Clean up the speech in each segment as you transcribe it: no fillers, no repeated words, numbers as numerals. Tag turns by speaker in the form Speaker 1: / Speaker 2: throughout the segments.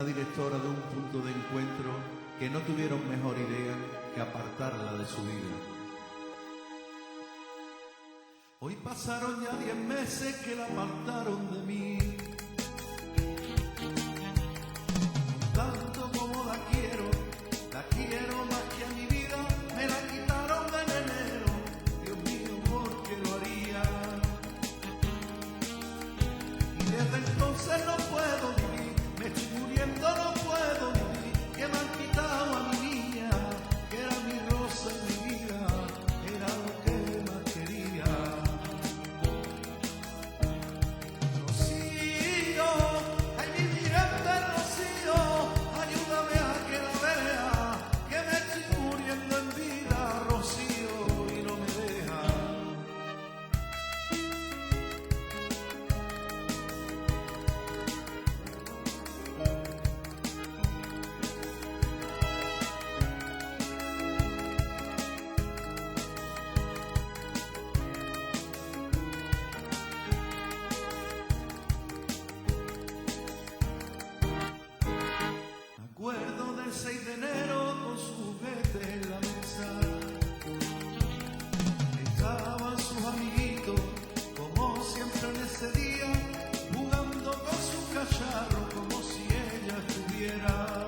Speaker 1: La directora de un punto de encuentro que no tuvieron mejor idea que apartarla de su vida. Hoy pasaron ya 10 meses que la apartaron de mí. Tanto como la quiero más que a mi vida. Me la quitaron en enero, Dios mío, ¿por qué lo haría? Y desde entonces no puedo vivir, me estoy muriendo, no puedo vivir, que me han quitado a mi niña, que era mi rosa en mi vida, era lo que más quería. Rocío, ay mi mirante Rocío, ayúdame a que la vea, que me estoy muriendo en vida, Rocío, y no me deja. Me acuerdo del 6 de enero con su juguete en la mesa. Estaban sus amiguitos, como siempre en ese día, jugando con su cacharro como si ella estuviera.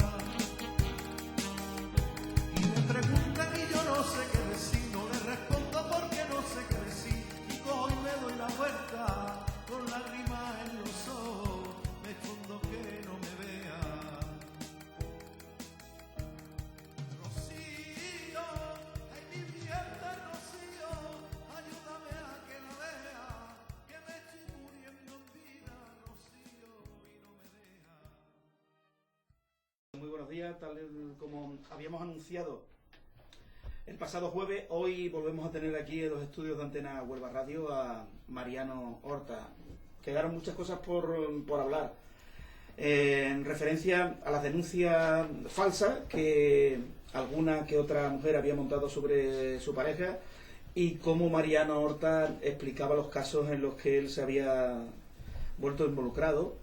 Speaker 1: Y me preguntan y yo no sé qué decir, no le respondo porque no sé qué decir. Y cojo y me doy la vuelta, con lágrimas en los ojos, me escondo que no me vea. Rocío, ay mi mierda Rocío, ayúdame a que la vea, que me estoy muriendo en vida, Rocío, y no me deja.
Speaker 2: Muy buenos días, tal como habíamos anunciado el pasado jueves, hoy volvemos a tener aquí en los estudios de Antena Huelva Radio a Mariano Horta. Quedaron muchas cosas por hablar. En referencia a las denuncias falsas que alguna que otra mujer había montado sobre su pareja y cómo Mariano Horta explicaba los casos en los que él se había vuelto involucrado,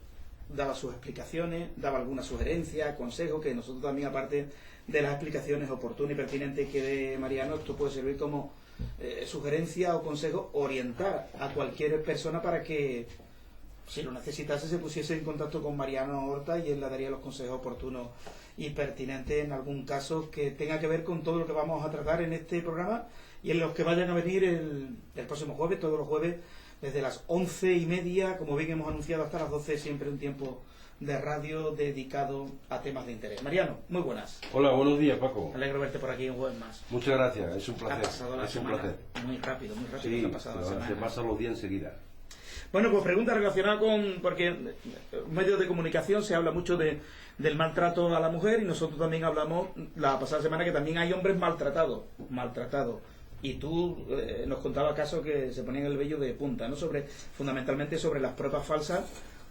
Speaker 2: daba sus explicaciones, daba algunas sugerencias, consejos, que nosotros también, aparte de las explicaciones oportunas y pertinentes que dé Mariano, esto puede servir como sugerencia o consejo, orientar a cualquier persona para que, si lo necesitase, se pusiese en contacto con Mariano Horta y él le daría los consejos oportunos y pertinentes en algún caso que tenga que ver con todo lo que vamos a tratar en este programa y en los que vayan a venir el próximo jueves, todos los jueves, desde las 11:30, como bien hemos anunciado, hasta las 12, siempre un tiempo de radio dedicado a temas de interés. Mariano, muy buenas.
Speaker 3: Hola, buenos días, Paco.
Speaker 2: Me alegro verte por aquí un jueves más.
Speaker 3: Muchas gracias, es un
Speaker 2: Ha
Speaker 3: placer.
Speaker 2: pasado la
Speaker 3: Es un
Speaker 2: semana
Speaker 3: placer.
Speaker 2: muy rápido
Speaker 3: Sí,
Speaker 2: que ha pasado la semana.
Speaker 3: se pasan los días enseguida.
Speaker 2: Bueno, pues pregunta relacionada con, porque en medios de comunicación se habla mucho del maltrato a la mujer y nosotros también hablamos la pasada semana que también hay hombres maltratados. Y tú nos contabas casos que se ponían el vello de punta, ¿no? Fundamentalmente sobre las pruebas falsas,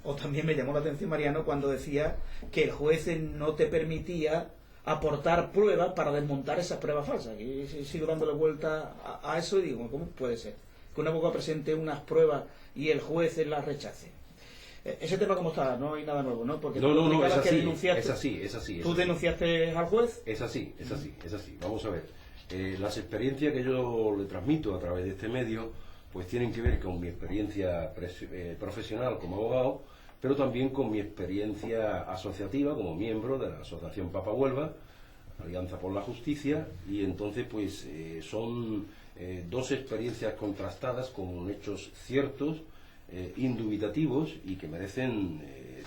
Speaker 2: o también me llamó la atención, Mariano, cuando decía que el juez no te permitía aportar pruebas para desmontar esas pruebas falsas. Y sigo dándole vuelta a eso y digo, ¿cómo puede ser que un abogado presente unas pruebas y el juez las rechace? Ese tema como está, no hay nada nuevo, ¿no? Porque
Speaker 3: No, es
Speaker 2: que
Speaker 3: así,
Speaker 2: denunciaste,
Speaker 3: es así.
Speaker 2: ¿Tú denunciaste al juez?
Speaker 3: Es así. Vamos a ver. Las experiencias que yo le transmito a través de este medio, pues tienen que ver con mi experiencia profesional como abogado, pero también con mi experiencia asociativa como miembro de la Asociación Papa Huelva, Alianza por la Justicia, y entonces pues son dos experiencias contrastadas con hechos ciertos, indubitativos y que merecen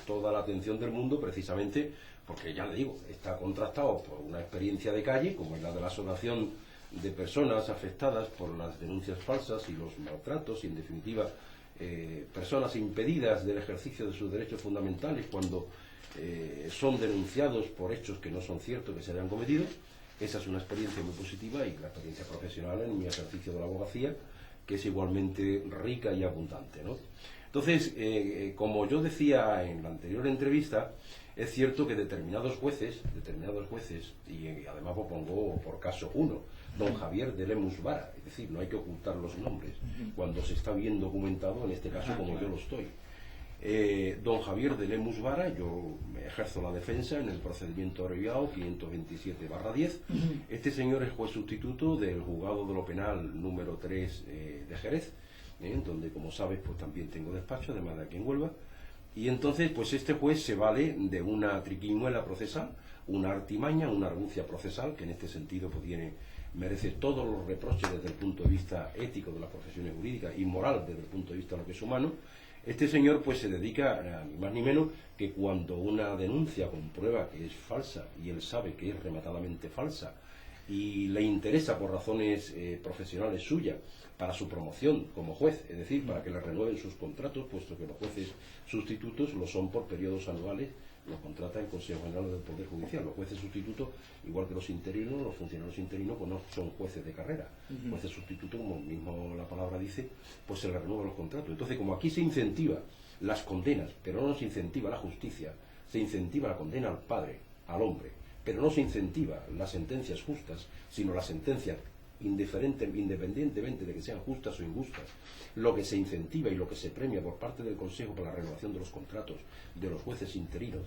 Speaker 3: toda la atención del mundo, precisamente porque, ya le digo, está contrastado por una experiencia de calle, como es la de la asociación de personas afectadas por las denuncias falsas y los maltratos, y en definitiva personas impedidas del ejercicio de sus derechos fundamentales cuando son denunciados por hechos que no son ciertos que se hayan cometido. Esa es una experiencia muy positiva, y la experiencia profesional en mi ejercicio de la abogacía, que es igualmente rica y abundante, ¿no? Entonces, como yo decía en la anterior entrevista, es cierto que determinados jueces, y además lo pongo por caso uno, don Javier de Lemus Vara, es decir, no hay que ocultar los nombres cuando se está bien documentado, en este caso como yo lo estoy. don Javier de Lemus Vara, yo ejerzo la defensa en el procedimiento abreviado 527/10. Este señor es juez sustituto del juzgado de lo penal número 3 de Jerez, donde, como sabes, pues también tengo despacho, además de aquí en Huelva. Y entonces, pues este juez se vale de una triquiñuela procesal, una artimaña, una argucia procesal, que en este sentido pues merece todos los reproches desde el punto de vista ético de las profesiones jurídicas y moral desde el punto de vista de lo que es humano. Este señor pues se dedica, ni más ni menos, que cuando una denuncia comprueba que es falsa y él sabe que es rematadamente falsa y le interesa por razones profesionales suyas para su promoción como juez, es decir, para que le renueven sus contratos, puesto que los jueces sustitutos lo son por periodos anuales, los contrata el Consejo General del Poder Judicial. Los jueces sustitutos, igual que los interinos, los funcionarios interinos, pues no son jueces de carrera. Jueces sustitutos, como mismo la palabra dice, pues se le renuevan los contratos. Entonces, como aquí se incentiva las condenas, pero no se incentiva la justicia, se incentiva la condena al padre, al hombre, pero no se incentiva las sentencias justas, sino las sentencias independientemente de que sean justas o injustas. Lo que se incentiva y lo que se premia por parte del Consejo para la renovación de los contratos de los jueces interinos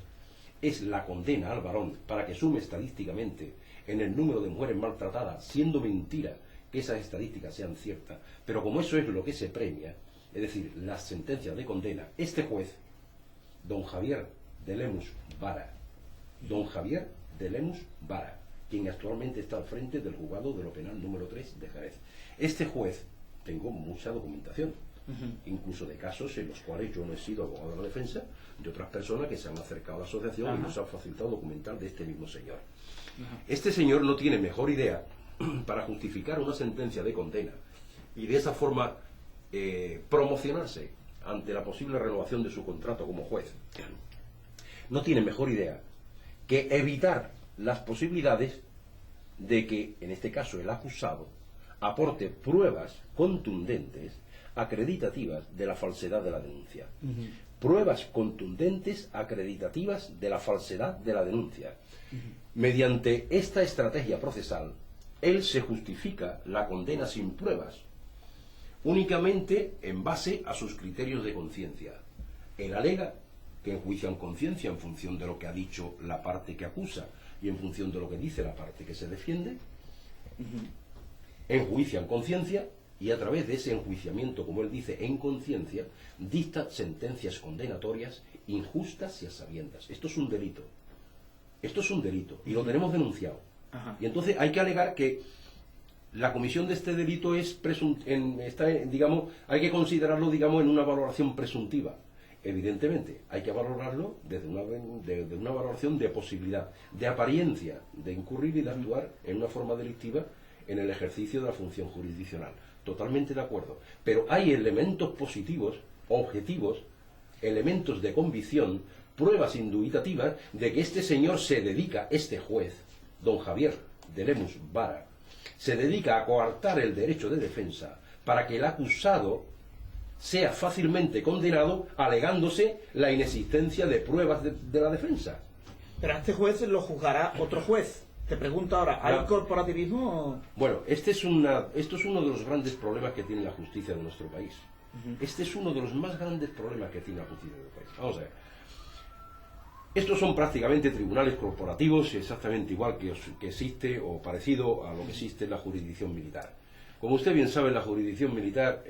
Speaker 3: es la condena al varón para que sume estadísticamente en el número de mujeres maltratadas, siendo mentira que esas estadísticas sean ciertas, pero como eso es lo que se premia, es decir, las sentencias de condena, este juez, don Javier de Lemus Vara, quien actualmente está al frente del juzgado de lo penal número 3 de Jerez. Este juez, tengo mucha documentación, incluso de casos en los cuales yo no he sido abogado de la defensa, de otras personas que se han acercado a la asociación y nos han facilitado documental de este mismo señor. Este señor no tiene mejor idea para justificar una sentencia de condena y de esa forma promocionarse ante la posible renovación de su contrato como juez. No tiene mejor idea que evitar las posibilidades de que, en este caso, el acusado aporte pruebas contundentes, acreditativas de la falsedad de la denuncia. Pruebas contundentes, acreditativas de la falsedad de la denuncia. Mediante esta estrategia procesal, él se justifica la condena sin pruebas, únicamente en base a sus criterios de conciencia. Él alega que enjuician conciencia en función de lo que ha dicho la parte que acusa y en función de lo que dice la parte que se defiende, enjuician conciencia y a través de ese enjuiciamiento, como él dice, en conciencia, dicta sentencias condenatorias injustas y a sabiendas. Esto es un delito. Esto es un delito y lo tenemos denunciado. Y entonces hay que alegar que la comisión de este delito es hay que considerarlo, digamos, en una valoración presuntiva. Evidentemente, hay que valorarlo desde una valoración de posibilidad, de apariencia, de incurrir y de actuar en una forma delictiva en el ejercicio de la función jurisdiccional. Totalmente de acuerdo. Pero hay elementos positivos, objetivos, elementos de convicción, pruebas indubitativas de que este señor se dedica, este juez, don Javier de Lemus Vara, se dedica a coartar el derecho de defensa para que el acusado sea fácilmente condenado alegándose la inexistencia de pruebas de la defensa.
Speaker 2: Pero a este juez lo juzgará otro juez. Te pregunto ahora, ¿hay corporativismo?
Speaker 3: Bueno, esto es uno de los grandes problemas que tiene la justicia de nuestro país. Este es uno de los más grandes problemas que tiene la justicia de nuestro país. Vamos a ver. Estos son prácticamente tribunales corporativos, exactamente igual que existe o parecido a lo que existe en la jurisdicción militar. Como usted bien sabe, en la jurisdicción militar,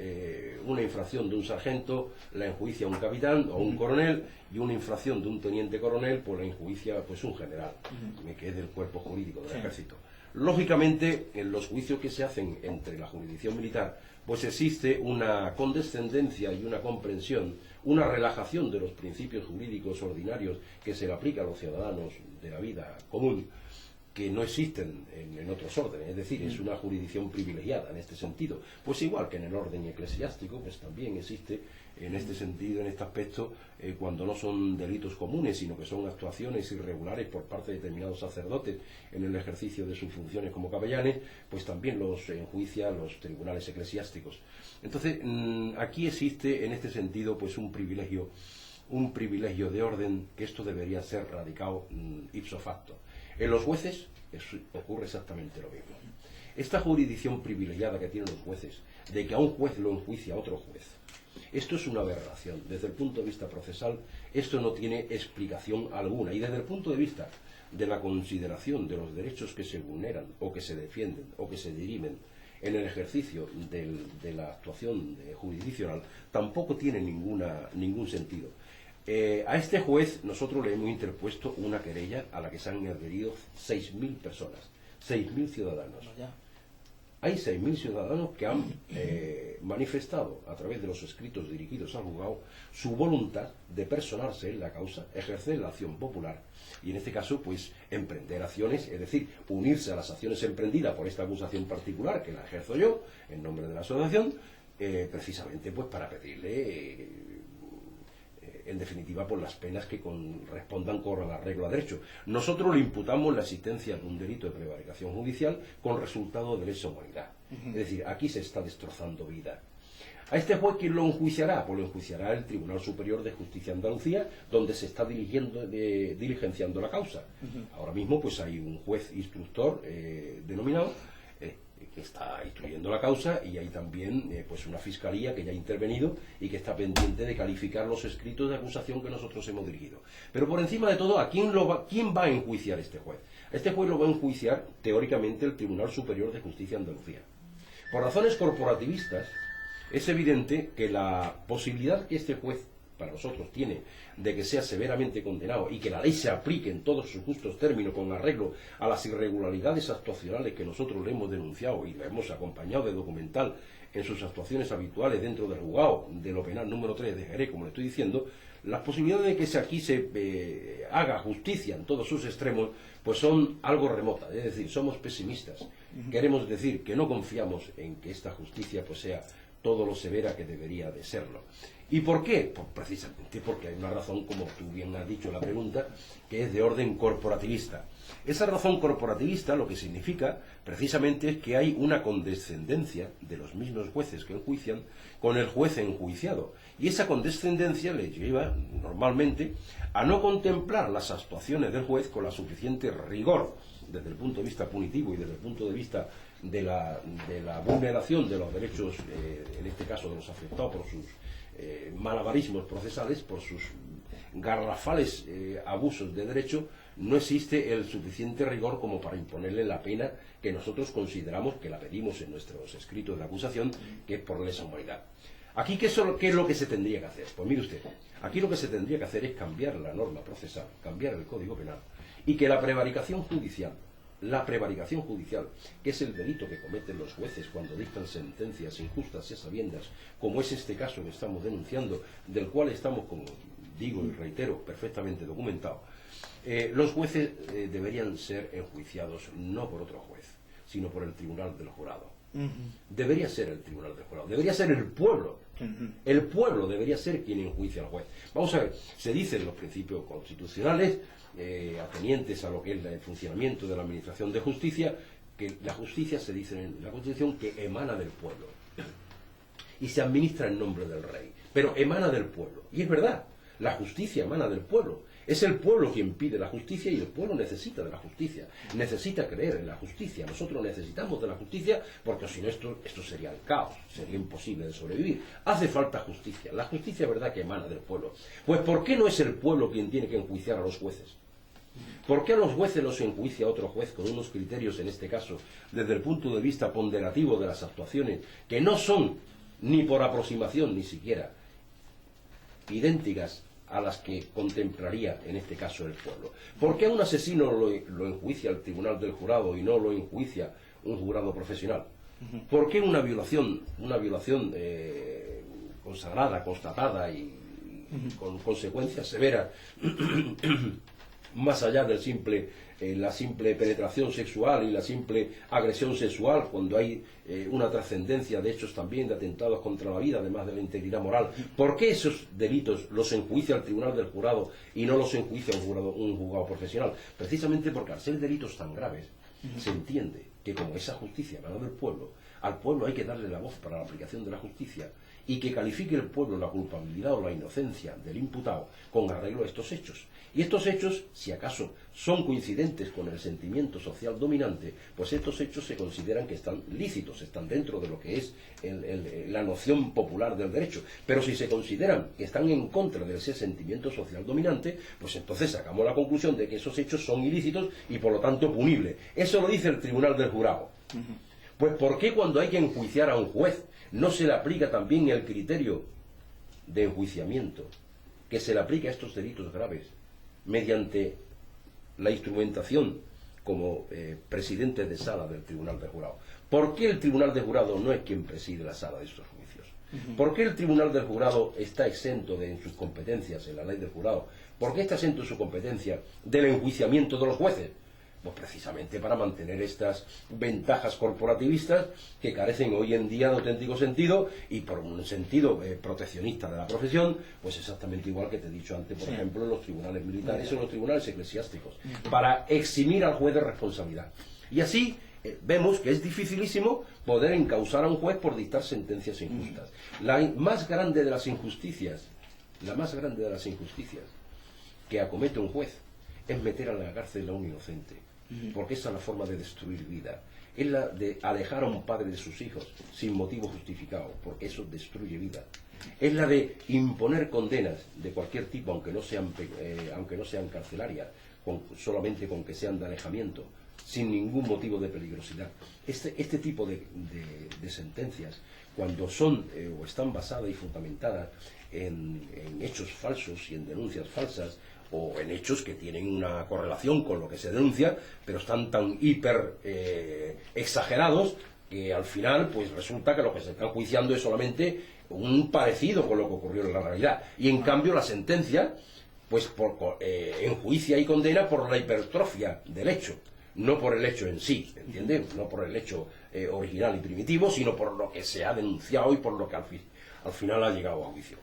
Speaker 3: una infracción de un sargento la enjuicia un capitán o un coronel, y una infracción de un teniente coronel pues la enjuicia pues un general, que es del cuerpo jurídico del ejército. Lógicamente, en los juicios que se hacen entre la jurisdicción militar, pues existe una condescendencia y una comprensión, una relajación de los principios jurídicos ordinarios que se le aplica a los ciudadanos de la vida común, que no existen en otros órdenes, es decir, es una jurisdicción privilegiada en este sentido. Pues igual que en el orden eclesiástico, pues también existe en este sentido, en este aspecto, cuando no son delitos comunes, sino que son actuaciones irregulares por parte de determinados sacerdotes en el ejercicio de sus funciones como capellanes, pues también los enjuicia los tribunales eclesiásticos. Entonces, aquí existe en este sentido pues un privilegio de orden, que esto debería ser radicado ipso facto. En los jueces ocurre exactamente lo mismo. Esta jurisdicción privilegiada que tienen los jueces, de que a un juez lo enjuicia a otro juez, Esto es una aberración. Desde el punto de vista procesal, esto no tiene explicación alguna. Y desde el punto de vista de la consideración de los derechos que se vulneran, o que se defienden, o que se dirimen en el ejercicio de la actuación jurisdiccional, tampoco tiene ningún sentido. A este juez nosotros le hemos interpuesto una querella a la que se han adherido 6.000 personas, 6.000 ciudadanos. Hay 6.000 ciudadanos que han manifestado a través de los escritos dirigidos al juzgado su voluntad de personarse en la causa, ejercer la acción popular y en este caso pues emprender acciones, es decir, unirse a las acciones emprendidas por esta acusación particular que la ejerzo yo en nombre de la asociación, precisamente pues para pedirle en definitiva por las penas que correspondan con el arreglo a derecho. Nosotros le imputamos la existencia de un delito de prevaricación judicial con resultado de lesa humanidad. Es decir, aquí se está destrozando vida. ¿A este juez quién lo enjuiciará? Pues lo enjuiciará el Tribunal Superior de Justicia de Andalucía, donde se está diligenciando la causa. Ahora mismo pues hay un juez instructor denominado que está instruyendo la causa, y hay también pues una fiscalía que ya ha intervenido y que está pendiente de calificar los escritos de acusación que nosotros hemos dirigido. Pero por encima de todo, quién va a enjuiciar este juez? Este juez lo va a enjuiciar teóricamente el Tribunal Superior de Justicia de Andalucía. Por razones corporativistas, es evidente que la posibilidad que este juez para nosotros tiene de que sea severamente condenado y que la ley se aplique en todos sus justos términos con arreglo a las irregularidades actuacionales que nosotros le hemos denunciado y le hemos acompañado de documental en sus actuaciones habituales dentro del juzgado de lo penal número 3 de Jerez, como le estoy diciendo, las posibilidades de que aquí se haga justicia en todos sus extremos pues son algo remotas, es decir, somos pesimistas. Queremos decir que no confiamos en que esta justicia pues sea todo lo severa que debería de serlo. ¿Y por qué? Pues precisamente porque hay una razón, como tú bien has dicho en la pregunta, que es de orden corporativista. Esa razón corporativista lo que significa precisamente es que hay una condescendencia de los mismos jueces que enjuician con el juez enjuiciado. Y esa condescendencia le lleva normalmente a no contemplar las actuaciones del juez con la suficiente rigor desde el punto de vista punitivo y desde el punto de vista de la vulneración de los derechos, en este caso de los afectados por sus malabarismos procesales, por sus garrafales abusos de derecho. No existe el suficiente rigor como para imponerle la pena que nosotros consideramos, que la pedimos en nuestros escritos de acusación, que es por lesa humanidad. Aquí, ¿qué es lo que se tendría que hacer? Pues mire usted, aquí lo que se tendría que hacer es cambiar la norma procesal, cambiar el Código Penal, y que la prevaricación judicial, que es el delito que cometen los jueces cuando dictan sentencias injustas y a sabiendas, como es este caso que estamos denunciando, del cual estamos, como digo y reitero, perfectamente documentados, los jueces deberían ser enjuiciados no por otro juez, sino por el Tribunal del Jurado. Debería ser el Tribunal del Jurado, debería ser el pueblo. El pueblo debería ser quien enjuicia al juez. Vamos a ver, se dicen los principios constitucionales atenientes a lo que es el funcionamiento de la administración de justicia, que la justicia, se dice en la Constitución, que emana del pueblo y se administra en nombre del rey, pero emana del pueblo. Y es verdad, la justicia emana del pueblo. Es el pueblo quien pide la justicia y el pueblo necesita de la justicia, necesita creer en la justicia. Nosotros necesitamos de la justicia porque si no esto sería el caos, sería imposible de sobrevivir. Hace falta justicia, la justicia es verdad que emana del pueblo. Pues ¿por qué no es el pueblo quien tiene que enjuiciar a los jueces? ¿Por qué a los jueces los enjuicia otro juez con unos criterios, en este caso, desde el punto de vista ponderativo de las actuaciones, que no son ni por aproximación ni siquiera idénticas a las que contemplaría en este caso el pueblo? ¿Por qué a un asesino lo enjuicia el Tribunal del Jurado y no lo enjuicia un jurado profesional? ¿Por qué una violación consagrada, constatada y con consecuencias severas más allá del la simple penetración sexual y la simple agresión sexual, cuando hay una trascendencia de hechos también de atentados contra la vida, además de la integridad moral? ¿Por qué esos delitos los enjuicia el Tribunal del Jurado y no los enjuicia un juzgado profesional? Precisamente porque al ser delitos tan graves, se entiende que como esa justicia emana del pueblo, al pueblo hay que darle la voz para la aplicación de la justicia, y que califique el pueblo la culpabilidad o la inocencia del imputado con arreglo a estos hechos. Y estos hechos, si acaso son coincidentes con el sentimiento social dominante, pues estos hechos se consideran que están lícitos, están dentro de lo que es la noción popular del derecho. Pero si se consideran que están en contra de ese sentimiento social dominante, pues entonces sacamos la conclusión de que esos hechos son ilícitos y por lo tanto punibles. Eso lo dice el Tribunal del Jurado. Pues ¿por qué cuando hay que enjuiciar a un juez no se le aplica también el criterio de enjuiciamiento que se le aplica a estos delitos graves mediante la instrumentación como presidente de sala del Tribunal del Jurado? ¿Por qué el Tribunal del Jurado no es quien preside la sala de estos juicios? ¿Por qué el Tribunal del Jurado está exento en sus competencias en la ley del jurado? ¿Por qué está exento en su competencia del enjuiciamiento de los jueces? Pues precisamente para mantener estas ventajas corporativistas que carecen hoy en día de auténtico sentido y por un sentido proteccionista de la profesión, pues exactamente igual que te he dicho antes, por ejemplo, en los tribunales militares o en los tribunales eclesiásticos, para eximir al juez de responsabilidad. Y así vemos que es dificilísimo poder encausar a un juez por dictar sentencias injustas. La más grande de las injusticias que acomete un juez es meter a la cárcel a un inocente, porque esa es la forma de destruir vida, es la de alejar a un padre de sus hijos sin motivo justificado, porque eso destruye vida, es la de imponer condenas de cualquier tipo, aunque no sean carcelarias, solamente con que sean de alejamiento, sin ningún motivo de peligrosidad. Este tipo de sentencias, cuando son o están basadas y fundamentadas en hechos falsos y en denuncias falsas, o en hechos que tienen una correlación con lo que se denuncia, pero están tan hiper exagerados que al final pues resulta que lo que se está enjuiciando es solamente un parecido con lo que ocurrió en la realidad. Y en cambio la sentencia pues enjuicia y condena por la hipertrofia del hecho, no por el hecho en sí, ¿entiendes? No por el hecho original y primitivo, sino por lo que se ha denunciado y por lo que al final ha llegado a juicio.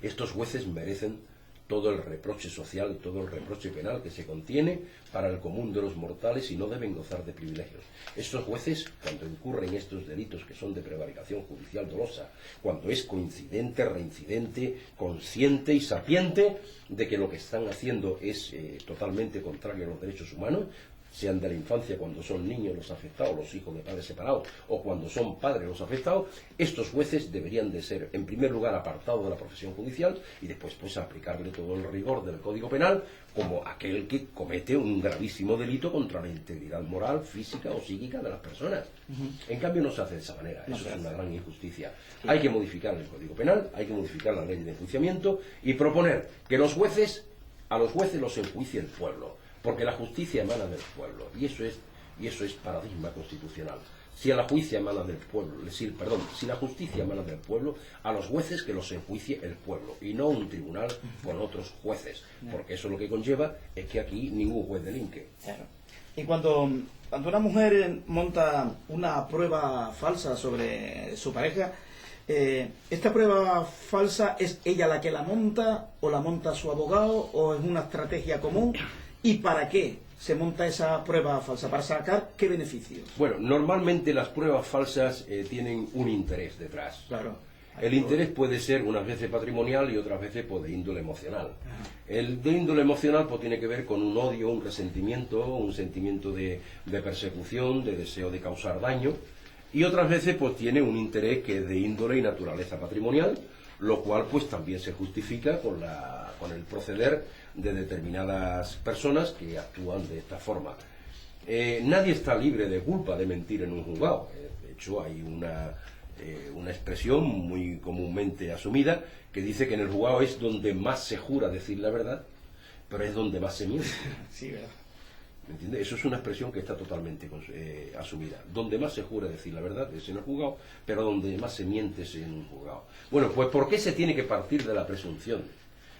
Speaker 3: Estos jueces merecen todo el reproche social, todo el reproche penal que se contiene para el común de los mortales y no deben gozar de privilegios. Estos jueces, cuando incurren estos delitos que son de prevaricación judicial dolosa, cuando es coincidente, reincidente, consciente y sapiente de que lo que están haciendo es totalmente contrario a los derechos humanos, sean de la infancia cuando son niños los afectados, los hijos de padres separados, o cuando son padres los afectados, estos jueces deberían de ser, en primer lugar, apartados de la profesión judicial y después pues aplicarle todo el rigor del Código Penal como aquel que comete un gravísimo delito contra la integridad moral, física o psíquica de las personas. En cambio no se hace de esa manera, eso es una gran injusticia. Hay que modificar el Código Penal, hay que modificar la ley de enjuiciamiento y proponer que a los jueces los enjuicie el pueblo, porque la justicia emana del pueblo, y eso es paradigma constitucional. Si la justicia emana del pueblo, si la justicia emana del pueblo, a los jueces que los enjuicie el pueblo, y no un tribunal con otros jueces, porque eso lo que conlleva es que aquí ningún juez delinque.
Speaker 2: Claro. Y cuando una mujer monta una prueba falsa sobre su pareja, ¿esta prueba falsa es ella la que la monta, o la monta su abogado, o es una estrategia común? ¿Y para qué se monta esa prueba falsa? ¿Para sacar qué beneficios?
Speaker 3: Bueno, normalmente las pruebas falsas tienen un interés detrás.
Speaker 2: Claro.
Speaker 3: El interés puede ser unas veces patrimonial y otras veces pues, de índole emocional. El de índole emocional pues, tiene que ver con un odio, un resentimiento, un sentimiento de persecución, de deseo de causar daño. Y otras veces pues tiene un interés que es de índole y naturaleza patrimonial, lo cual pues también se justifica con el proceder de determinadas personas que actúan de esta forma. Nadie está libre de culpa de mentir en un juzgado. De hecho, hay una expresión muy comúnmente asumida que dice que en el juzgado es donde más se jura decir la verdad, pero es donde más se miente.
Speaker 2: Sí, ¿verdad?
Speaker 3: ¿Me entiendes? Eso es una expresión que está totalmente asumida. Donde más se jura decir la verdad es en el juzgado, pero donde más se miente es en un juzgado. Bueno, pues ¿por qué se tiene que partir de la presunción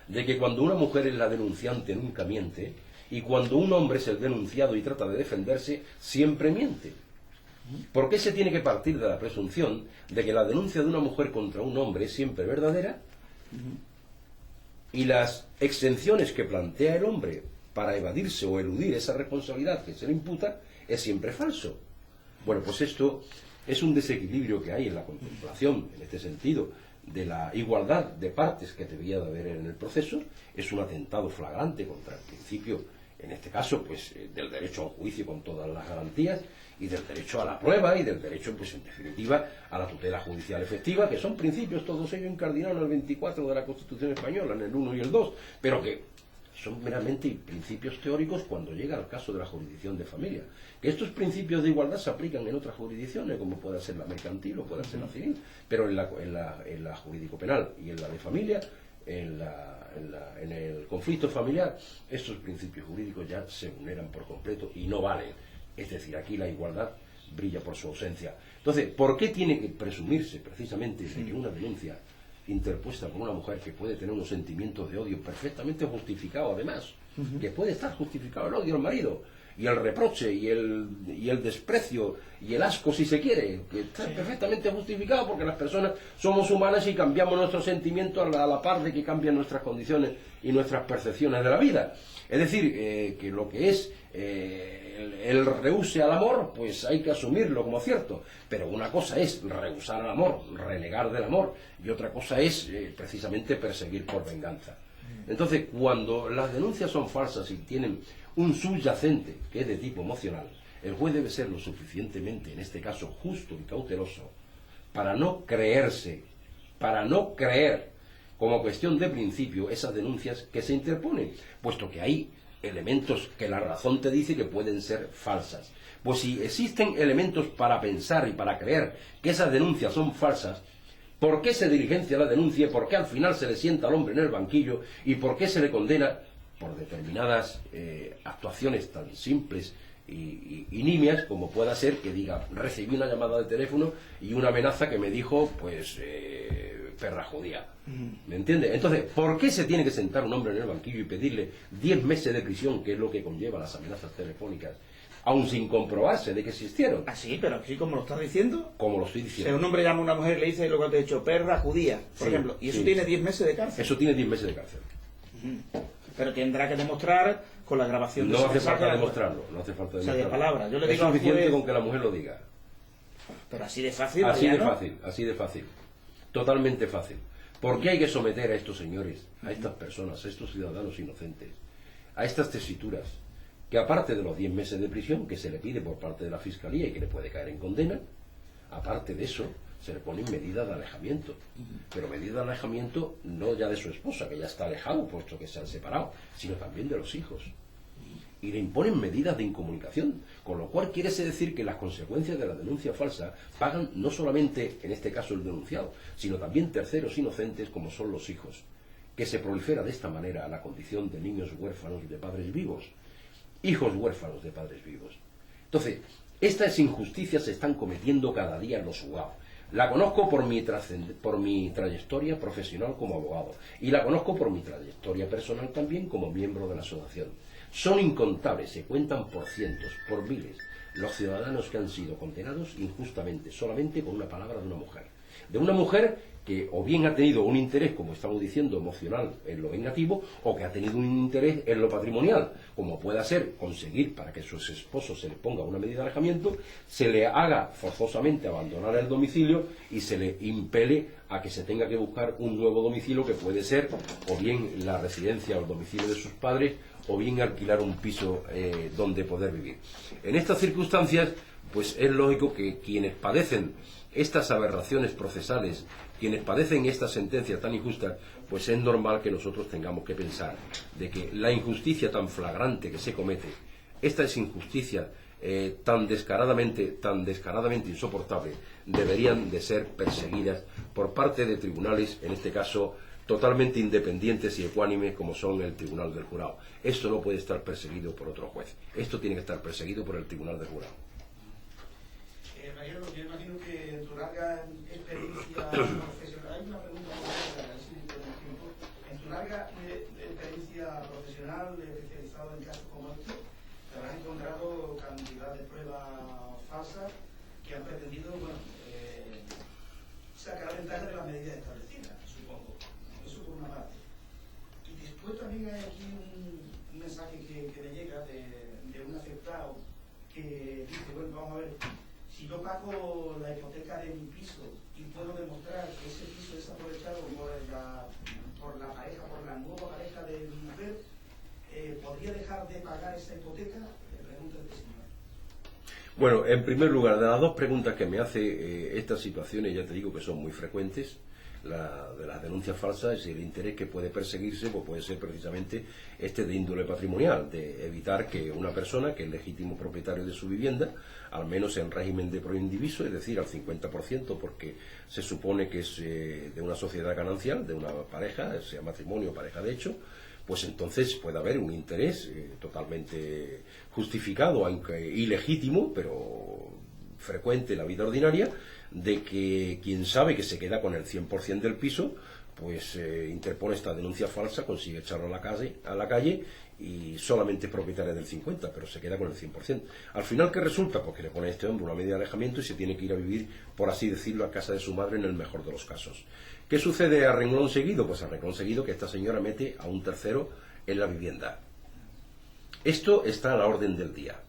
Speaker 3: de que cuando una mujer es la denunciante nunca miente, y cuando un hombre es el denunciado y trata de defenderse, siempre miente? ¿Por qué se tiene que partir de la presunción de que la denuncia de una mujer contra un hombre es siempre verdadera, y las exenciones que plantea el hombre para evadirse o eludir esa responsabilidad que se le imputa es siempre falso? Bueno, pues esto es un desequilibrio que hay en la contemplación, en este sentido, de la igualdad de partes que debería de haber en el proceso, es un atentado flagrante contra el principio, en este caso, pues, del derecho a un juicio con todas las garantías, y del derecho a la prueba, y del derecho, pues, en definitiva, a la tutela judicial efectiva, que son principios todos ellos incardinados en el 24 de la Constitución Española, en el 1 y el 2, pero que son meramente principios teóricos cuando llega al caso de la jurisdicción de familia. Que estos principios de igualdad se aplican en otras jurisdicciones, como pueda ser la mercantil o pueda ser la civil, pero en la jurídico-penal y en la de familia, en el conflicto familiar, estos principios jurídicos ya se vulneran por completo y no valen. Es decir, aquí la igualdad brilla por su ausencia. Entonces, ¿por qué tiene que presumirse precisamente de que una denuncia interpuesta por una mujer que puede tener unos sentimientos de odio perfectamente justificados, además, que puede estar justificado el odio al marido, y el reproche, y el desprecio, y el asco, si se quiere, que está perfectamente justificado porque las personas somos humanas y cambiamos nuestros sentimientos a la par de que cambian nuestras condiciones y nuestras percepciones de la vida? Es decir, que lo que es el rehúse al amor, pues hay que asumirlo como cierto, pero una cosa es rehusar al amor, renegar del amor, y otra cosa es precisamente perseguir por venganza. Entonces, cuando las denuncias son falsas y tienen un subyacente que es de tipo emocional, el juez debe ser lo suficientemente, en este caso, justo y cauteloso para no creer como cuestión de principio esas denuncias que se interponen, puesto que hay elementos que la razón te dice que pueden ser falsas. Pues si existen elementos para pensar y para creer que esas denuncias son falsas, ¿por qué se diligencia la denuncia? ¿Por qué al final se le sienta al hombre en el banquillo? ¿Y por qué se le condena por determinadas actuaciones tan simples y nimias como pueda ser que diga, recibí una llamada de teléfono y una amenaza que me dijo, pues, perra judía? ¿Me entiende? Entonces, ¿por qué se tiene que sentar un hombre en el banquillo y pedirle 10 meses de prisión, que es lo que conlleva las amenazas telefónicas, aún sin comprobarse de que existieron?
Speaker 2: Ah, sí, pero aquí como lo estás diciendo.
Speaker 3: Como lo estoy
Speaker 2: Si
Speaker 3: diciendo.
Speaker 2: un hombre llama a una mujer y le dice lo que te he dicho, perra judía, por
Speaker 3: Sí,
Speaker 2: ejemplo, y eso
Speaker 3: sí,
Speaker 2: tiene
Speaker 3: sí.
Speaker 2: 10 meses de cárcel.
Speaker 3: Eso tiene 10 meses de cárcel.
Speaker 2: Pero tendrá que demostrar con la grabación de
Speaker 3: No
Speaker 2: ese
Speaker 3: hace
Speaker 2: mensaje
Speaker 3: falta
Speaker 2: al-
Speaker 3: demostrarlo, no hace falta
Speaker 2: O sea, de
Speaker 3: demostrarlo.
Speaker 2: palabra. Yo le
Speaker 3: Es
Speaker 2: digo al
Speaker 3: suficiente
Speaker 2: juez-
Speaker 3: con que la mujer lo diga.
Speaker 2: Pero así de fácil.
Speaker 3: Así de
Speaker 2: Mariano.
Speaker 3: fácil, así de fácil. Totalmente fácil. ¿Por qué hay que someter a estos señores, a estas personas, a estos ciudadanos inocentes, a estas tesituras, que aparte de los 10 meses de prisión que se le pide por parte de la Fiscalía y que le puede caer en condena, aparte de eso, se le ponen medidas de alejamiento? Pero medidas de alejamiento no ya de su esposa, que ya está alejado, puesto que se han separado, sino también de los hijos. Y le imponen medidas de incomunicación, con lo cual quiere decir que las consecuencias de la denuncia falsa pagan no solamente, en este caso, el denunciado, sino también terceros inocentes como son los hijos, que se prolifera de esta manera la condición de niños huérfanos de padres vivos, hijos huérfanos de padres vivos. Entonces, estas injusticias se están cometiendo cada día en los juzgados. La conozco por mi trayectoria profesional como abogado, y la conozco por mi trayectoria personal también como miembro de la asociación. Son incontables, se cuentan por cientos, por miles, los ciudadanos que han sido condenados injustamente, solamente con una palabra de una mujer. De una mujer que o bien ha tenido un interés, como estamos diciendo, emocional en lo vengativo, o que ha tenido un interés en lo patrimonial, como pueda ser conseguir para que sus esposos se le ponga una medida de alejamiento, se le haga forzosamente abandonar el domicilio y se le impele a que se tenga que buscar un nuevo domicilio, que puede ser o bien la residencia o el domicilio de sus padres, o bien alquilar un piso donde poder vivir. En estas circunstancias, pues es lógico que quienes padecen estas aberraciones procesales, quienes padecen estas sentencias tan injustas, pues es normal que nosotros tengamos que pensar de que la injusticia tan flagrante que se comete, esta es injusticia tan descaradamente insoportable, deberían de ser perseguidas por parte de tribunales, en este caso totalmente independientes y ecuánimes como son el Tribunal del Jurado. Esto no puede estar perseguido por otro juez, esto tiene que estar perseguido por el Tribunal del Jurado.
Speaker 4: Mariano, yo imagino que en tu larga experiencia profesional, hay una pregunta concreta, si me tienes tiempo. En tu larga experiencia profesional especializado en casos como estos, te habrás encontrado cantidad de pruebas falsas que han pretendido, sacar ventaja de las medidas establecidas, supongo. Eso por una parte. Y después también hay aquí un mensaje que me llega de un afectado que dice, bueno, vamos a ver, si yo pago la hipoteca de mi piso y puedo demostrar que ese piso es aprovechado por la pareja, por la nueva pareja de mi mujer, ¿podría dejar de pagar esa hipoteca? Le pregunto al señor.
Speaker 3: Bueno, en primer lugar, de las dos preguntas que me hace, estas situaciones ya te digo que son muy frecuentes. De las denuncias falsas y el interés que puede perseguirse, pues puede ser precisamente este de índole patrimonial, de evitar que una persona que es legítimo propietario de su vivienda, al menos en régimen de proindiviso, es decir, al 50%, porque se supone que es de una sociedad ganancial, de una pareja, sea matrimonio o pareja de hecho, pues entonces puede haber un interés totalmente justificado, aunque ilegítimo, pero frecuente en la vida ordinaria, de que quien sabe que se queda con el 100% del piso, pues interpone esta denuncia falsa, consigue echarlo a la calle y solamente es propietaria del 50%, pero se queda con el 100%. Al final, ¿qué resulta? Pues que le pone a este hombre una medida de alejamiento y se tiene que ir a vivir, por así decirlo, a casa de su madre en el mejor de los casos. ¿Qué sucede a renglón seguido? Pues a renglón seguido que esta señora mete a un tercero en la vivienda. Esto está a la orden del día.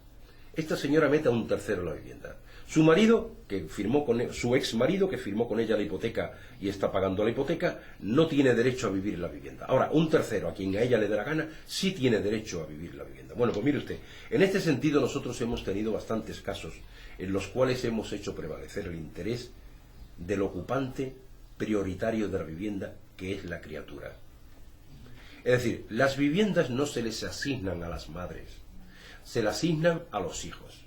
Speaker 3: Esta señora mete a un tercero en la vivienda. Su marido, que firmó con su ex marido, que firmó con ella la hipoteca y está pagando la hipoteca, no tiene derecho a vivir en la vivienda. Ahora, un tercero, a quien a ella le dé la gana, sí tiene derecho a vivir en la vivienda. Bueno, pues mire usted, en este sentido nosotros hemos tenido bastantes casos en los cuales hemos hecho prevalecer el interés del ocupante prioritario de la vivienda, que es la criatura. Es decir, las viviendas no se les asignan a las madres, se las asignan a los hijos.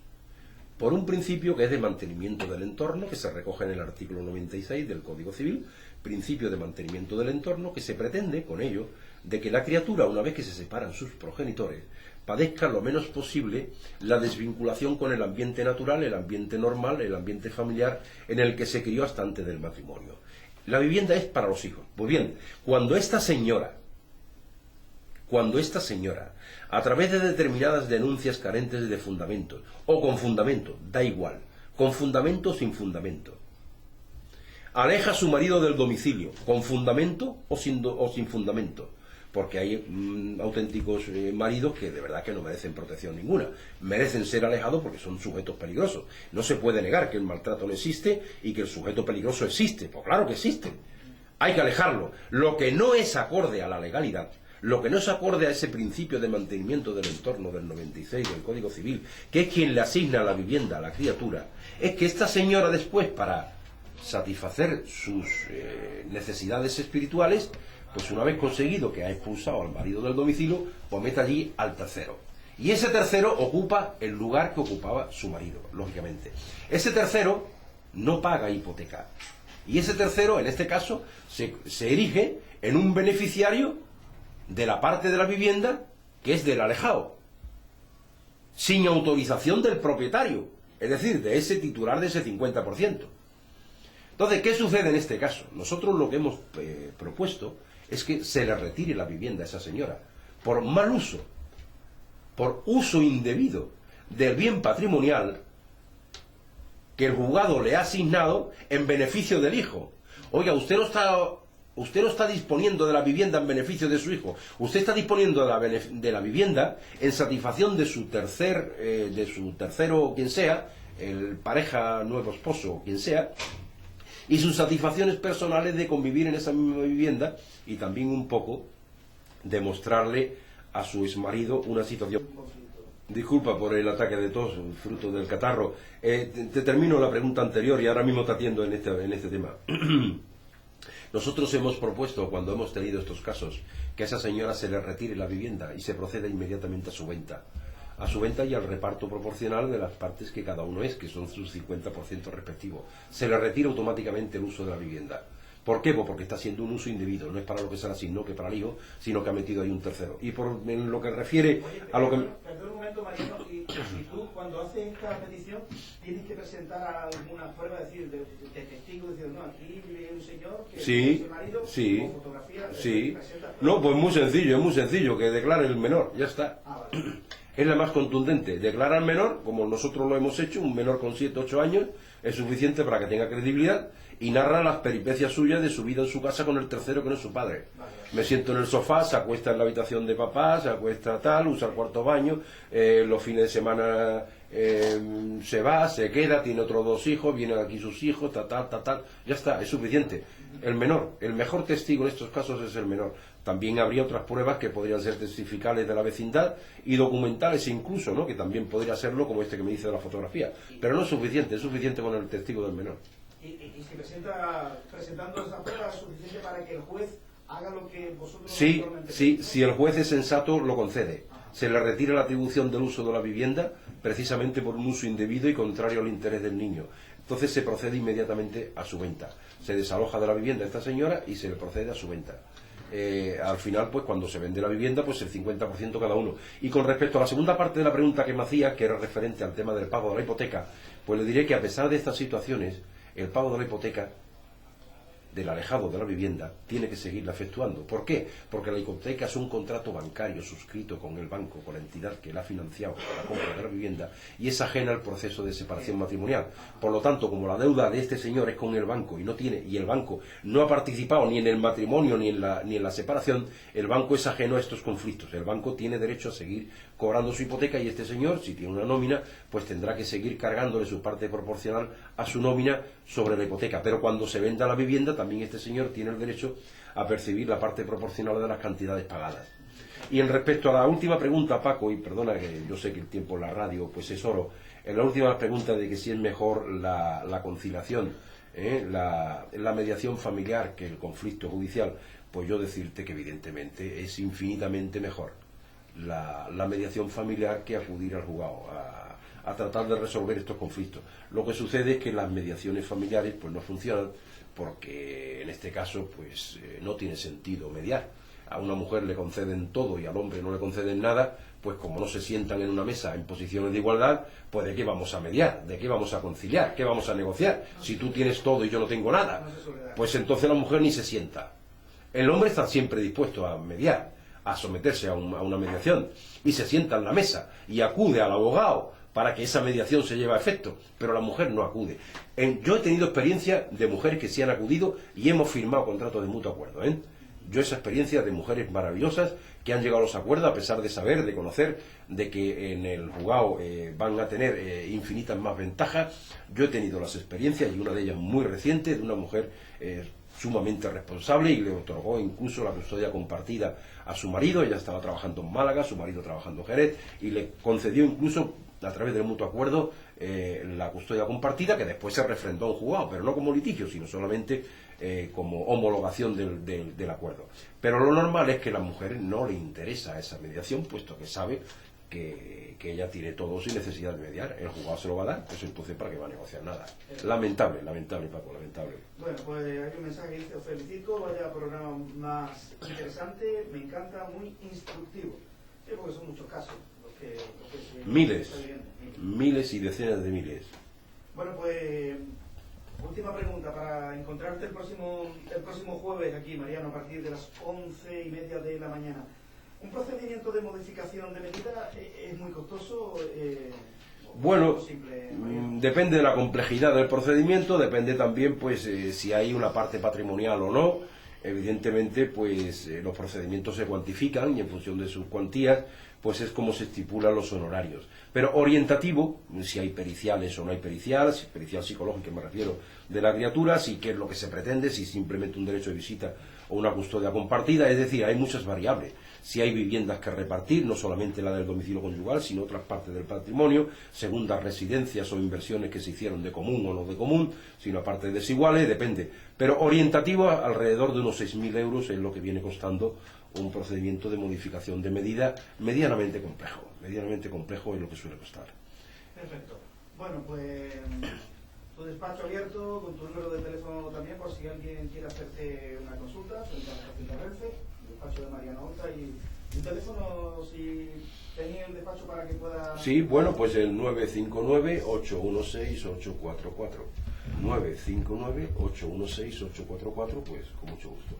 Speaker 3: Por un principio que es de mantenimiento del entorno, que se recoge en el artículo 96 del Código Civil, principio de mantenimiento del entorno, que se pretende con ello de que la criatura, una vez que se separan sus progenitores, padezca lo menos posible la desvinculación con el ambiente natural, el ambiente normal, el ambiente familiar en el que se crió hasta antes del matrimonio. La vivienda es para los hijos. Pues bien, cuando esta señora, a través de determinadas denuncias carentes de fundamentos, o con fundamento, da igual, con fundamento o sin fundamento, aleja a su marido del domicilio, con fundamento o sin fundamento, porque hay auténticos maridos que de verdad que no merecen protección ninguna, merecen ser alejados porque son sujetos peligrosos. No se puede negar que el maltrato no existe y que el sujeto peligroso existe, pues claro que existe, hay que alejarlo. Lo que no es acorde a la legalidad, lo que no es acorde a ese principio de mantenimiento del entorno del 96 del Código Civil, que es quien le asigna la vivienda a la criatura, es que esta señora después, para satisfacer sus necesidades espirituales, pues una vez conseguido que ha expulsado al marido del domicilio, pues mete allí al tercero. Y ese tercero ocupa el lugar que ocupaba su marido, lógicamente. Ese tercero no paga hipoteca. Y ese tercero, en este caso, se erige en un beneficiario de la parte de la vivienda que es del alejado, sin autorización del propietario, es decir, de ese titular de ese 50%. Entonces, ¿qué sucede en este caso? Nosotros lo que hemos propuesto es que se le retire la vivienda a esa señora por mal uso, por uso indebido del bien patrimonial que el juzgado le ha asignado en beneficio del hijo. Oiga, usted no está disponiendo de la vivienda en beneficio de su hijo, usted está disponiendo de la vivienda en satisfacción de su tercero, quien sea, el pareja, nuevo esposo, quien sea, y sus satisfacciones personales de convivir en esa misma vivienda y también un poco demostrarle a su exmarido una situación. Disculpa por el ataque de tos, fruto del catarro. Te termino la pregunta anterior y ahora mismo te atiendo en este tema. Nosotros hemos propuesto, cuando hemos tenido estos casos, que a esa señora se le retire la vivienda y se proceda inmediatamente a su venta y al reparto proporcional de las partes que cada uno es, que son sus 50% respectivos. Se le retira automáticamente el uso de la vivienda. ¿Por qué? Pues porque está haciendo un uso indebido, no es para lo que se le asignó, que para el hijo, sino que ha metido ahí un tercero. Y en lo que refiere a lo que...
Speaker 4: Perdón un momento, Mariano, y tú cuando haces esta petición tienes que presentar alguna prueba, decir, de testigo, diciendo, no, aquí vive un señor que es su marido, con fotografía,
Speaker 3: sí. No, pues es muy sencillo, que declare el menor, ya está.
Speaker 4: Ah, vale.
Speaker 3: Es la más contundente. Declarar al menor, como nosotros lo hemos hecho, un menor con 7, 8 años, es suficiente para que tenga credibilidad y narra las peripecias suyas de su vida en su casa con el tercero que no es su padre. Me siento en el sofá, se acuesta en la habitación de papá, se acuesta tal, usa el cuarto baño, los fines de semana se va, se queda, tiene otros 2 hijos, vienen aquí sus hijos, tal, ya está, es suficiente. El menor, el mejor testigo en estos casos es el menor. También habría otras pruebas que podrían ser testificales de la vecindad y documentales incluso, ¿no? Que también podría serlo, como este que me dice de la fotografía. Pero no es suficiente con el testigo del menor.
Speaker 4: Y si presentando esa prueba es suficiente para que el juez haga lo que vosotros...
Speaker 3: Sí, si el juez es sensato, lo concede. Se le retira la atribución del uso de la vivienda precisamente por un uso indebido y contrario al interés del niño. Entonces se procede inmediatamente a su venta. Se desaloja de la vivienda a esta señora y se le procede a su venta. Al final, pues cuando se vende la vivienda, pues el 50% cada uno. Y con respecto a la segunda parte de la pregunta que me hacía, que era referente al tema del pago de la hipoteca, pues le diré que a pesar de estas situaciones, el pago de la hipoteca del alejado de la vivienda tiene que seguirla efectuando. ¿Por qué? Porque la hipoteca es un contrato bancario suscrito con el banco, con la entidad que la ha financiado para la compra de la vivienda, y es ajena al proceso de separación matrimonial. Por lo tanto, como la deuda de este señor es con el banco y el banco no ha participado ni en el matrimonio ni en la separación, el banco es ajeno a estos conflictos. El banco tiene derecho a seguir cobrando su hipoteca y este señor, si tiene una nómina, pues tendrá que seguir cargándole su parte proporcional a su nómina sobre la hipoteca. Pero cuando se venda la vivienda, también este señor tiene el derecho a percibir la parte proporcional de las cantidades pagadas. Y en respecto a la última pregunta, Paco, y perdona que yo sé que el tiempo en la radio pues es oro, en la última pregunta de que si es mejor la conciliación, la mediación familiar que el conflicto judicial, pues yo decirte que evidentemente es infinitamente mejor la mediación familiar que acudir al juzgado a tratar de resolver estos conflictos. Lo que sucede es que las mediaciones familiares pues no funcionan porque en este caso pues no tiene sentido mediar. A una mujer le conceden todo y al hombre no le conceden nada, pues como no se sientan en una mesa en posiciones de igualdad, pues ¿de qué vamos a mediar? ¿De qué vamos a conciliar? ¿Qué vamos a negociar? Si tú tienes todo y yo no tengo nada, pues entonces la mujer ni se sienta. El hombre está siempre dispuesto a mediar, a someterse a una mediación, y se sienta en la mesa y acude al abogado para que esa mediación se lleve a efecto, pero la mujer no acude. Yo he tenido experiencia de mujeres que sí han acudido y hemos firmado contratos de mutuo acuerdo. Yo esa experiencia de mujeres maravillosas que han llegado a los acuerdos a pesar de saber, de conocer, de que en el juzgado van a tener infinitas más ventajas. Yo he tenido las experiencias, y una de ellas muy reciente, de una mujer sumamente responsable, y le otorgó incluso la custodia compartida a su marido. Ella estaba trabajando en Málaga, su marido trabajando en Jerez, y le concedió incluso a través del mutuo acuerdo la custodia compartida, que después se refrendó en juzgado, pero no como litigio, sino solamente como homologación del acuerdo. Pero lo normal es que a la mujer no le interesa esa mediación, puesto que sabe que ella tiene todo sin necesidad de mediar. El juzgado se lo va a dar, pues entonces ¿para qué va a negociar nada? Lamentable, Paco, lamentable.
Speaker 4: Bueno, pues hay un mensaje que dice: os felicito, vaya programa más interesante, me encanta, muy instructivo. Sí, porque son muchos casos los que
Speaker 3: miles y decenas de miles.
Speaker 4: Bueno, pues última pregunta para encontrarte el próximo jueves aquí, Mariano, a partir de las 11:30 de la mañana. ¿Un procedimiento de modificación de medida es muy costoso?
Speaker 3: Bueno,
Speaker 4: simple,
Speaker 3: depende de la complejidad del procedimiento, depende también pues si hay una parte patrimonial o no. Evidentemente pues los procedimientos se cuantifican y en función de sus cuantías pues es como se estipulan los honorarios. Pero orientativo, si hay periciales o no hay pericial psicológico me refiero, de la criatura, si qué es lo que se pretende, si simplemente un derecho de visita o una custodia compartida, es decir, hay muchas variables. Si hay viviendas que repartir, no solamente la del domicilio conyugal, sino otras partes del patrimonio, segundas residencias o inversiones que se hicieron de común o no de común, sino aparte desiguales, depende. Pero orientativo, alrededor de unos 6.000 euros es lo que viene costando un procedimiento de modificación de medida medianamente complejo es lo que suele costar.
Speaker 4: Perfecto. Bueno, pues tu despacho abierto, con tu número de teléfono también, por si alguien quiere hacerte una consulta, frente a la estación de Renfe, el despacho de Mariano Horta, y un teléfono, si tenía el despacho para que pueda...
Speaker 3: Sí, bueno, pues el 959-816-844. 959-816-844, pues con mucho gusto.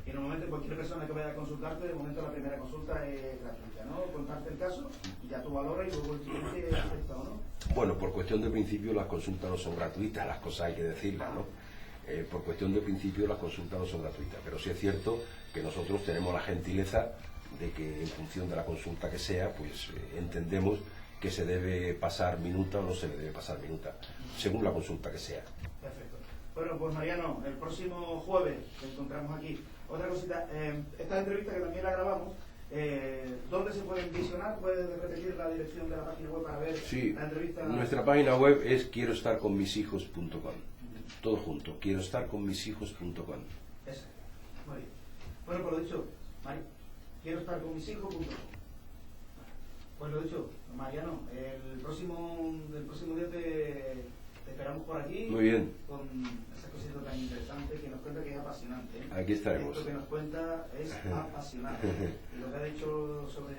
Speaker 2: Y normalmente cualquier persona que vaya a consultarte, de momento la primera consulta es gratuita, ¿no? Contarte el caso y ya tú valoras y luego el cliente acepta o no.
Speaker 3: Bueno, por cuestión de principio las consultas no son gratuitas, las cosas hay que decirlas, ¿no? Por cuestión de principio las consultas no son gratuitas, pero sí es cierto que nosotros tenemos la gentileza de que en función de la consulta que sea, pues entendemos que se debe pasar minuta o no se le debe pasar minuta, según la consulta que sea.
Speaker 2: Perfecto. Bueno, pues Mariano, el próximo jueves te encontramos aquí. Otra cosita, esta entrevista que también la grabamos, ¿dónde se pueden visionar? ¿Puedes repetir la dirección de la página web para ver
Speaker 3: Sí,
Speaker 2: la entrevista?
Speaker 3: Nuestra página web es quieroestarconmishijos.com. Todo junto, quieroestarconmishijos.com.
Speaker 2: Esa. Muy bien. Bueno, pues lo dicho, Mari, quieroestarconmishijos.com. Pues lo dicho, Mariano, el próximo día te esperamos por aquí.
Speaker 3: Muy bien.
Speaker 2: Con esa cosita tan interesante que nos cuenta, que es apasionante.
Speaker 3: Aquí estaremos.
Speaker 2: Esto que nos cuenta es apasionante. Y lo que ha dicho sobre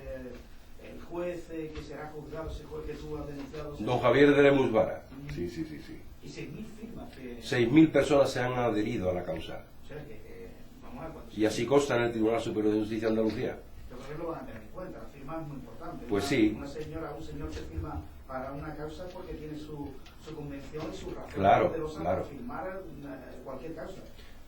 Speaker 2: el juez que será juzgado, ese juez que tú has denunciado.
Speaker 3: Don Javier de Lemus Vara. Sí.
Speaker 2: Y 6.000 firmas.
Speaker 3: 6.000 personas se han adherido a la causa.
Speaker 2: O sea, que vamos a ver cuánto.
Speaker 3: Y así consta en el Tribunal Superior de Justicia de Andalucía.
Speaker 2: Yo creo que lo van a tener en cuenta. La firma es muy importante.
Speaker 3: Pues sí.
Speaker 2: Un señor que firma para una causa porque tiene su convención y su razón
Speaker 3: Claro.
Speaker 2: para firmar cualquier causa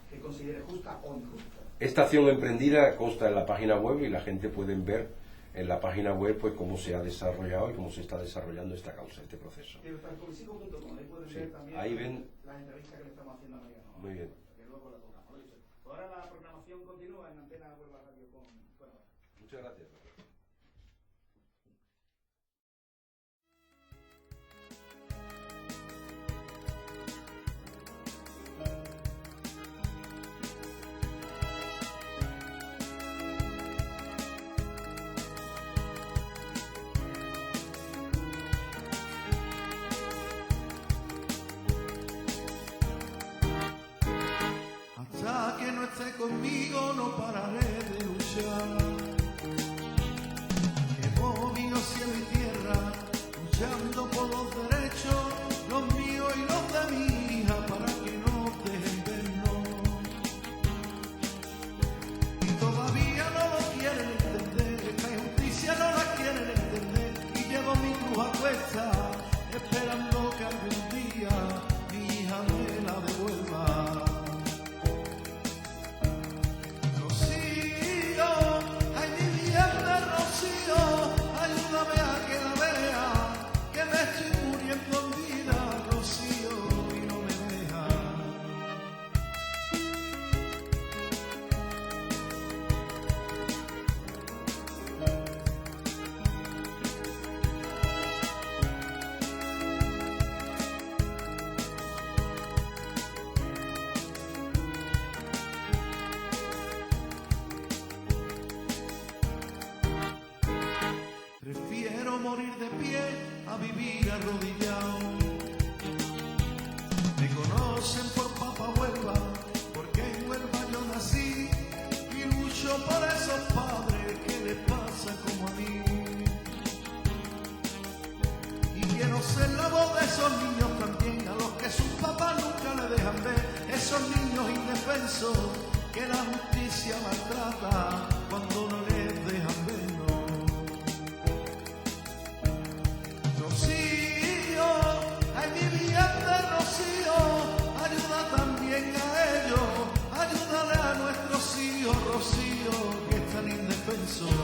Speaker 2: que considere justa o injusta.
Speaker 3: Esta acción emprendida consta en la página web y la gente puede ver en la página web pues cómo se ha desarrollado y cómo se está desarrollando esta causa, este proceso.
Speaker 2: Ahí pueden
Speaker 3: Sí,
Speaker 2: ver también
Speaker 3: ahí ven.
Speaker 2: las entrevistas que le estamos haciendo a Mariano.
Speaker 3: Muy bien.
Speaker 2: Que luego la tocamos. Ahora la programación continúa en Antena Huelva Radio con Huelva.
Speaker 3: Muchas gracias.
Speaker 1: Hasta que no esté conmigo no pararé de luchar. He movido cielo y tierra luchando por los derechos, los míos y los de mi hija, para que no dejen vernos. Y todavía no lo quieren entender, esta injusticia no la quieren entender, y llevo mi cruz a cuesta esperando que algún día mi hija me la devuelva. Prefiero morir de pie a vivir arrodillado. Me conocen por Papa Huelva, porque en Huelva yo nací y lucho por esos padres que les pasa como a mí. Y quiero ser la voz de esos niños también, a los que sus papás nunca le dejan ver, esos niños indefensos que la justicia maltrata cuando no les dejan vernos. Rocío, ay mi bien de Rocío, ayuda también a ellos, ayúdale a nuestros hijos, Rocío, que están indefensos.